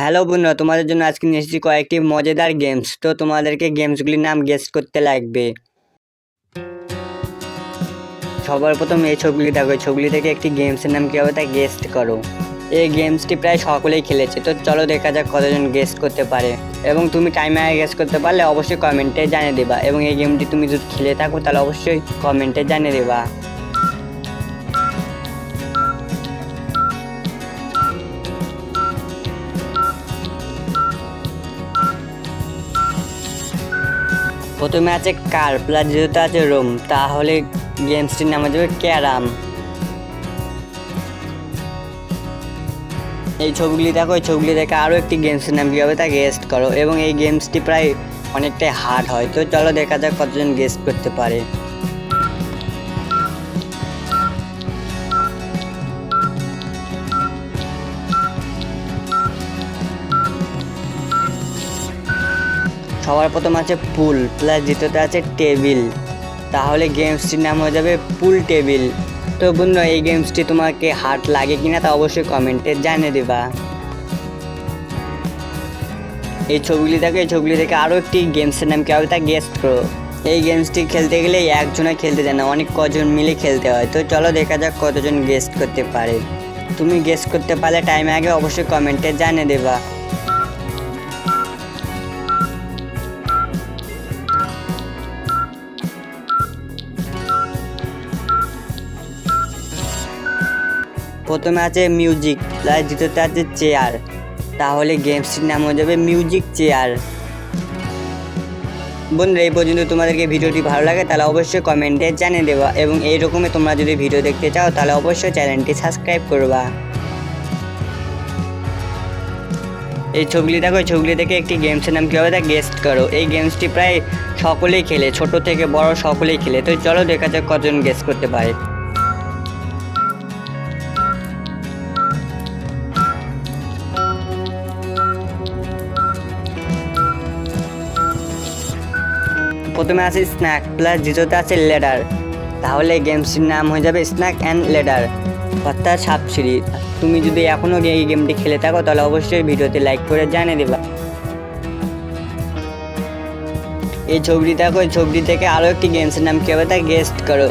Hello বন্ধুরা, তোমাদের জন্য আজকে নিয়ে এসেছি কয়েকটি মজাদার গেমস। তো তোমাদেরকে গেমসগুলির নাম গেস করতে লাগবে। সবার প্রথম এই ছবিগুলি দেখো, এই ছবিগুলি থেকে একটি গেমসের নাম কী হবে তা গেস্ট করো। এই গেমসটি প্রায় সকলেই খেলেছে, তো চলো দেখা যাক কতজন গেস করতে পারে। এবং তুমি টাইমে আগে গেস করতে পারলে অবশ্যই কমেন্টে জানিয়ে দেবা, এবং এই গেমটি তুমি যদি খেলে থাকো তাহলে অবশ্যই কমেন্টে জানিয়ে দেবা। প্রথমে আছে কার, প্লাস যেহেতু আছে রোম, তাহলে গেমসটির নাম হয়ে যাবে ক্যারাম। এই ছবিগুলি দেখো, এই ছবিগুলি দেখে আরও একটি গেমসের নাম কী হবে তা গেস্ট করো, এবং এই গেমসটি প্রায় অনেকটাই হার্ড হয়। তো চলো দেখা যাক কতজন গেস্ট করতে পারে। সবার প্রথম আছে পুল, প্লাস দ্বিতীয়তে আছে টেবিল, তাহলে গেমসটির নাম হয়ে যাবে পুল টেবিল। তো বন্ধু, এই গেমসটি তোমাকে হার্ড লাগে কিনা তা অবশ্যই কমেন্টে জানিয়ে দেবা। এই ছবিগুলি দেখো, এই ছবিগুলি দেখে আরও একটি গেমসের নাম কী হবে তা গেস্ট করো। এই গেমসটি খেলতে গেলে একজনে খেলতে যায় না, অনেক কজন মিলে খেলতে হয়। তো চলো দেখা যাক কতজন গেস্ট করতে পারে। তুমি গেস্ট করতে পারলে টাইমে আগে অবশ্যই কমেন্টে জানিয়ে দেবা। প্রথমে আছে মিউজিক, প্লাস দ্বিতীয়তে আছে চেয়ার, তাহলে গেমসটির নাম হয়ে যাবে মিউজিক চেয়ার। বন্ধুরা, এই পর্যন্ত তোমাদেরকে ভিডিওটি ভালো লাগে তাহলে অবশ্যই কমেন্টে জানিয়ে দেবা, এবং এইরকমই তোমরা যদি ভিডিও দেখতে চাও তাহলে অবশ্যই চ্যানেলটি সাবস্ক্রাইব করবা। এই ছবিগুলি দেখো, এই ছবিগুলি দেখে একটি গেমসের নাম কী হবে তা গেস্ট করো। এই গেমসটি প্রায় সকলেই খেলে, ছোট থেকে বড় সকলেই খেলে। তো চলো দেখা যাক কতজন গেস্ট করতে পারে। প্রথমে আছে স্ন্যাক, প্লাস দ্বিতীয়তে আছে লেডার, তাহলে গেমসটির নাম হয়ে যাবে স্ন্যাক অ্যান্ড লেডার, অর্থাৎ সাপসিঁড়ি। তুমি যদি এখনও এই গেমটি খেলে থাকো তাহলে অবশ্যই ভিডিওতে লাইক করে জানিয়ে দেবা। এই ছবিটি দেখো, এই ছবিটি থেকে আরও একটি গেমসের নাম কী হবে তা গেস্ট করো।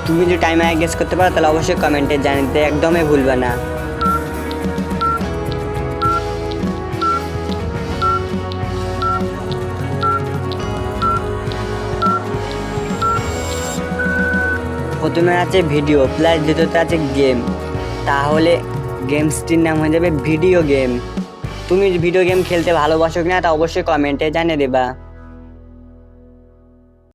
তুমি যদি টাইমে আগে গেস করতে পারো তাহলে অবশ্যই কমেন্টে জানিয়ে দিতে একদমই ভুলবে না। প্রথমে আছে ভিডিও, প্লাস দ্বিতীয়তে আছে গেম, তাহলে গেমসটির নাম হয়ে যাবে ভিডিও গেম। তুমি ভিডিও গেম খেলতে ভালোবাসো কিনা তা অবশ্যই কমেন্টে জানিয়ে দেবা।